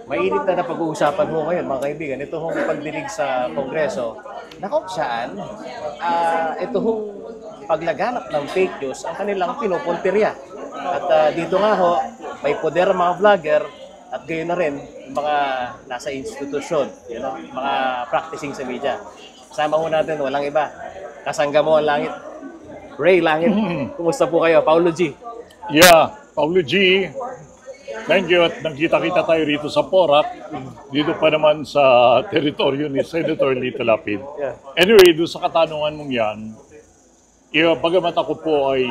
mainit na napag-uusapan mo ngayon, mga kaibigan, ito hong pagdinig sa Kongreso, na kung saan, ito hong paglaganap ng fake news ang kanilang pinupuntirya. At dito nga ho, may poder ang mga vlogger at gayon na rin yung mga nasa institusyon, mga practicing sa media. Kasama ho natin, walang iba. Kasangga mo ang langit. Ray Langit, kumusta po kayo? Paulo G. Yeah, Paulo G. Thank you at nagkita-kita tayo rito sa Porac, dito pa naman sa teritoryo ni Senator Lito Lapid. Yeah. Anyway, doon sa katanungan mong yan, bagamat ako po ay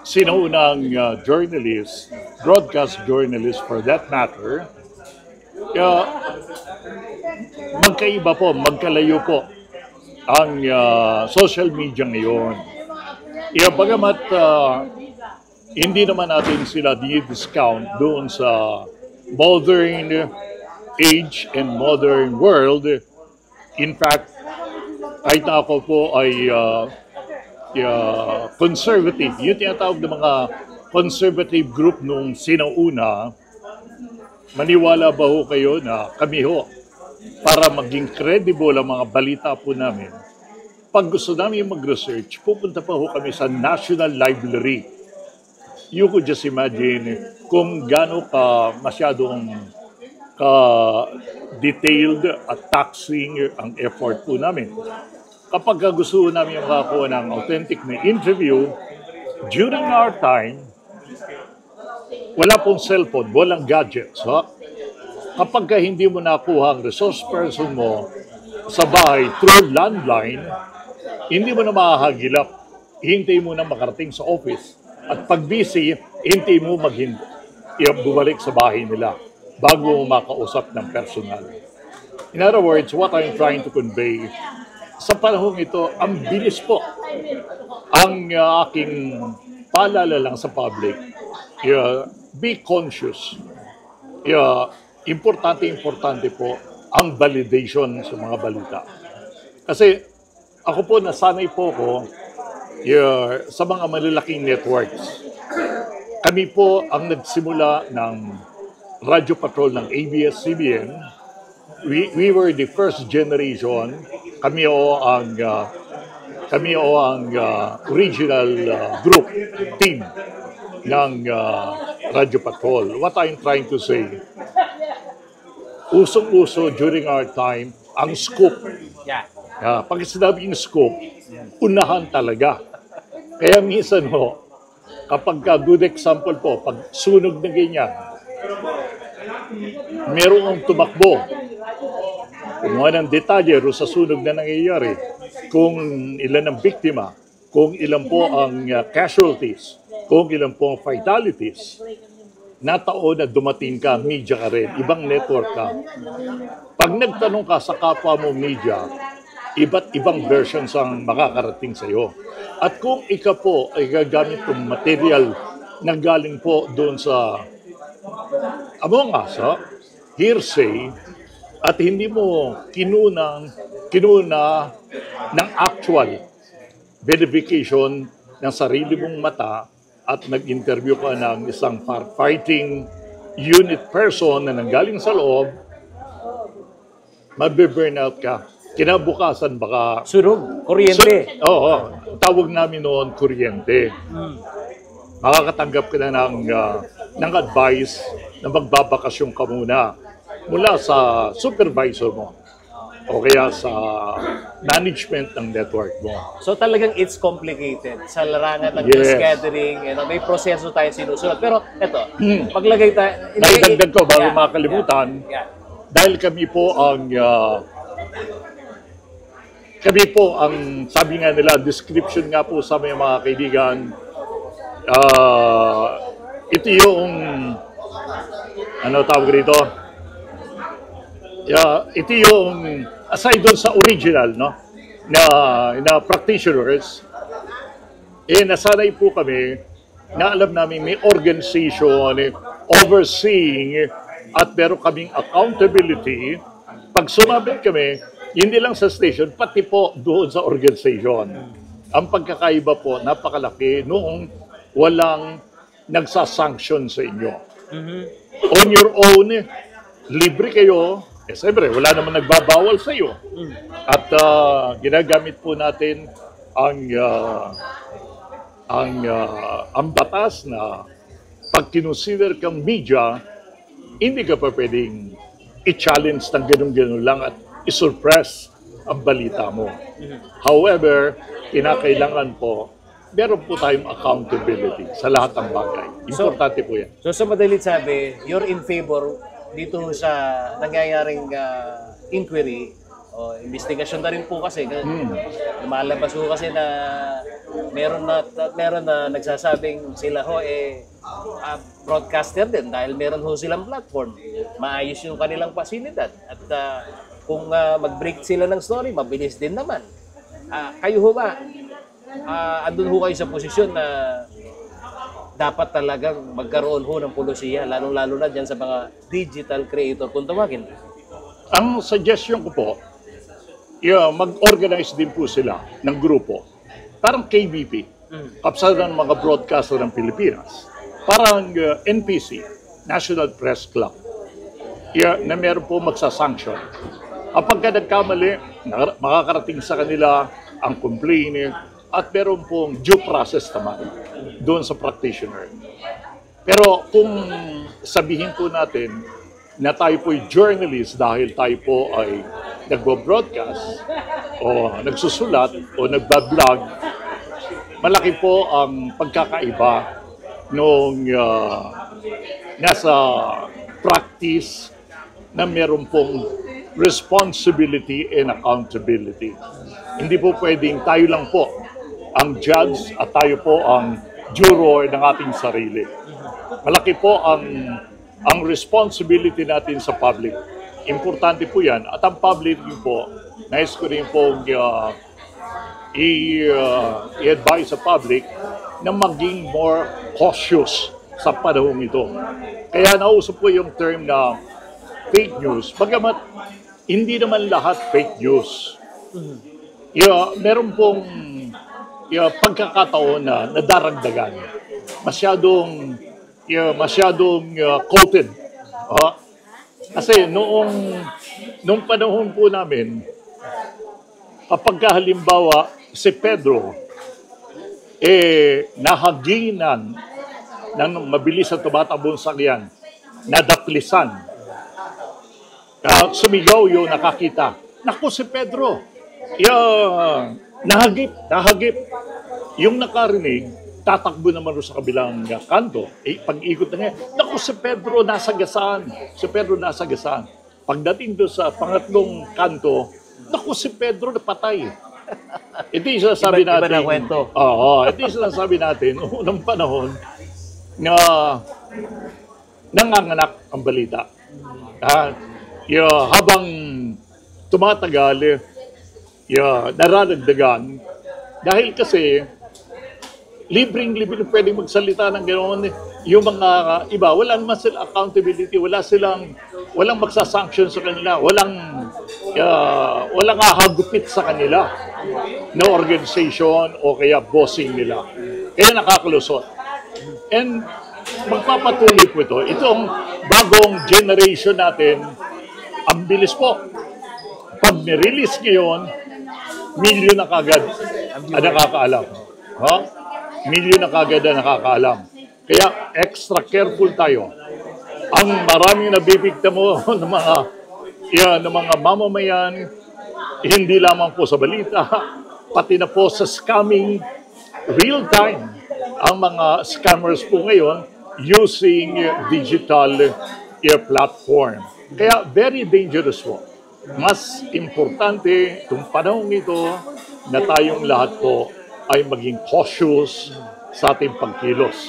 sinaunang journalist, broadcast journalist for that matter, magkaiba po, magkalayo po ang social media ngayon. Bagamat hindi naman natin sila di-discount doon sa modern age and modern world. In fact, kahit na ako po ay conservative, yung tinatawag ng mga conservative group nung sinauna, maniwala ba ho kayo na kami ho, para maging credible ang mga balita po namin, pag gusto namin mag-research, pupunta pa ho kami sa National Library. You could just imagine kung gaano ka masyadong ka-detailed at taxing ang effort po namin. Kapag gusto namin makakuha ng authentic na interview, during our time, wala pong cellphone, walang gadgets. Ha? Kapag hindi mo nakuha ang resource person mo sa bahay through landline, hindi mo na makahagilap. Hintay mo na makarating sa office. At pag busy, hintay mo bumalik sa bahay nila bago mo makausap ng personal. In other words, what I'm trying to convey, sa panahong ito, ang bilis po. Ang aking paalala lang sa public, be conscious. Importante po ang validation sa mga balita. Kasi ako po, nasanay po ko sa mga malalaking networks. Kami po ang nagsimula ng Radio Patrol ng ABS-CBN. We were the first generation. Kami ang original group, team ng Radio Patrol. What I'm trying to say, usong-uso during our time, ang scoop. Yeah. Pag sinabing scoop, unahan talaga. Kaya minsan ho, kapag good example po, pag sunog na ganyan, merong tumakbo, kumuha ng detalye sa sunog na nangyayari, kung ilan ang biktima, kung ilan po ang casualties, kung ilan po ang fatalities, nataon na dumating ka, media ka rin, ibang network ka. Pag nagtanong ka sa kapwa mo media, iba't ibang versions ang makakarating sa iyo. At kung ikaw po ay gagamit ng material na galing po doon sa among us, hearsay, at hindi mo kinuna ng actual verification ng sarili mong mata at nag-interview ka ng isang fighting unit person na nanggaling sa loob, mabe-burnout ka. Kinabukasan baka... Sunog, kuryente. Oo, tawag namin noon kuryente. Makakatanggap ka na ng advice na magbabakasyon ka muna mula sa supervisor mo o kaya sa management ng network mo. So talagang it's complicated. Sa larangan ng news gathering, may proseso tayo sinusunod. Pero eto, maglagay tayo... Naidagdag ko bago makalimutan, dahil kami po ang sabi nga nila, description nga po sa mga kaibigan, ito yung, tawag rito? Ito yung, aside doon sa original, na practitioners, nasanay po kami, na alam namin may organization, overseeing, at meron kaming accountability. Pag sumabit kami, hindi lang sa station, pati po doon sa organization. Ang pagkakaiba po, napakalaki noong walang nagsasanction sa inyo. On your own, libre kayo. Siyempre, wala naman nagbabawal sa iyo. At ginagamit po natin ang batas na pag kinonsider kang media, hindi ka pa pwedeng i-challenge ng ganun-ganun lang at i-suppress ang balita mo. However, kinakailangan po, meron po tayong accountability sa lahat ng bagay. Importante po yan. So sa madalit sabi, you're in favor dito sa nangyayaring inquiry o investigasyon na rin po kasi lumalabas po kasi na meron na nagsasabing sila ho broadcaster din dahil meron ho silang platform. Maayos yung kanilang pasilidad at kung mag-break sila ng story, mabilis din naman. Kayo ho ba, andun ho kayo sa posisyon na dapat talagang magkaroon ho ng pulisiya, lalong-lalo na dyan sa mga digital creator kung tawagin? Ang suggestion ko po, mag-organize din po sila ng grupo. Parang KBP, Kapsalan ng mga broadcaster ng Pilipinas. Parang NPC, National Press Club, na meron po magsasanction. Kapag ka nagkamali, makakarating sa kanila ang complaint at meron pong due process naman doon sa practitioner. Pero kung sabihin po natin na tayo po'y journalist dahil tayo po ay nagbo-broadcast o nagsusulat o nagbablog, malaki po ang pagkakaiba nung nasa practice na meron pong responsibility and accountability. Hindi po pwedeng tayo lang po ang judge at tayo po ang juror ng ating sarili. Malaki po ang responsibility natin sa public. Importante po yan. At ang public po, nais ko rin po i-advise sa public na maging more cautious sa panahon ito. Kaya nauso po yung term na fake news. Bagamat hindi naman lahat fake news. Meron pong pagkakataon na nadaragdagan. Masyadong quoted. Kasi noong panahon po namin, kapag halimbawa si Pedro, nahaginan ng mabilis na tumatabong sakyan, nadaplisan, sumigaw yung nakakita. Naku, si Pedro, nahagip. Yung nakarinig, tatakbo naman sa kabilang kanto. Pag-ikot na ngayon, naku, si Pedro nasagasaan. Pagdating doon sa pangatlong kanto, naku, si Pedro napatay. Ito yung sinasabi natin. Iba na kwento. Ito yung sinasabi natin, unang panahon, na nanganganak ang balita. Habang tumatagal, nararagdagan. Dahil kasi, libreng-libre pwedeng magsalita ng gano'n. Yung mga iba, wala naman sila accountability, walang magsasanction sa kanila, walang hagupit sa kanila na organization o kaya bossing nila. Kaya nakakalusot. And magpapatuloy po ito. Itong bagong generation natin, ang bilis po. Pag nirelease ngayon, milyon na kagad ang nakakaalam. Milyon na kagad ang nakakaalam. Kaya extra careful tayo. Ang maraming nabibigta mo ng mga mamamayan, hindi lamang po sa balita, pati na po sa scamming, real time. Ang mga scammers po ngayon using digital platform. Kaya very dangerous po. Mas importante itong panahon ito na tayong lahat po ay maging cautious sa ating pagkilos.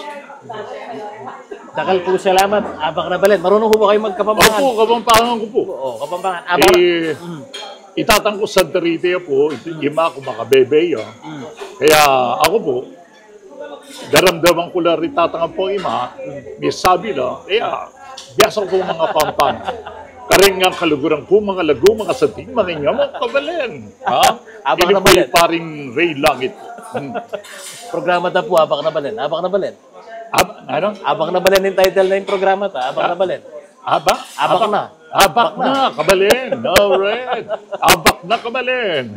Dakal po salamat, Abak Nabalet. Marunong po ba kayo magkapampangan? Opo, kapampangan ko po. Oo, kapampangan. Itatang ko Santa Rita po, ima ako makabebe. Kaya ako po, daramdaman ko lang itatang po ima, may sabi na, kaya biyasa ko mga pampan. Karing nga kaluguran ko, mga lago, mga sating, mga inyo, mga kabalen. Abak Ini Nabalet. po paring Ray Langit. Programa na po, Abak Nabalet. Abak Nabalet. Ano? Abak na Balen yung title na yung programa ta. Abak na Balen. Abak? Abak na. Abak na, kabalin. Alright. Abak na, kabalin.